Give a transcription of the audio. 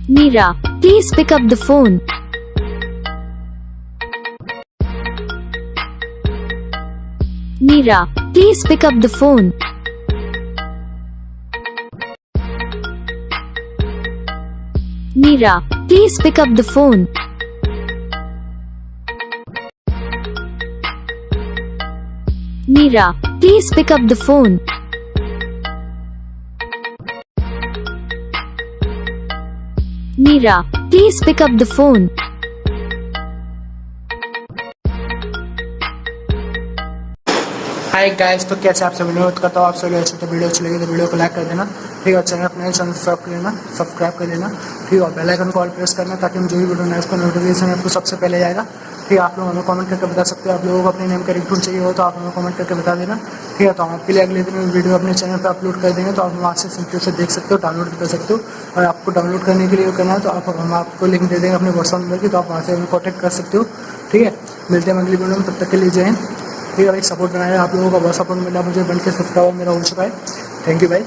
Meera, please pick up the phone. Meera, please pick up the phone. Meera, please pick up the phone. Meera, please pick up the phone. Meera, please pick up the phone. Hi guys, तो कैसे आप सभी अनुरोध करता हूँ आप सभी ऐसे तो वीडियो अच्छी लगी तो वीडियो को लाइक कर देना, ठीक है। चैनल अपने चैनल सब्सक्राइब कर लेना, ठीक है। बेल आइकन को ऑल प्रेस करना ताकि हम जो भी वीडियो बनाए उसका नोटिफिकेशन आपको सबसे पहले जाएगा, ठीक है। आप लोग हमें कमेंट करके बता सकते हो, आप लोगों को अपने नेम का रिंगटोन चाहिए हो तो आप हमें कमेंट करके बता देना, ठीक है। तो हम आपके लिए अगले दिन वीडियो अपने चैनल पर अपलोड कर देंगे, तो आप वहाँ से सिंपली से देख सकते हो, डाउनलोड कर सकते हो। और आपको डाउनलोड करने के लिए करना है तो हम आपको लिंक दे देंगे अपने व्हाट्सएप नंबर की, तो आप वहाँ से हमें कॉन्टैक्ट कर सकते हो, ठीक है। मिलते हैं अगली वीडियो में, तब तक के लिए जय हिंद, ठीक है भाई। सपोर्ट बनाया आप लोगों का बहुत सपोर्ट मिला मुझे, बन के सब्सक्राइबर मेरा हो चुका है। थैंक यू भाई।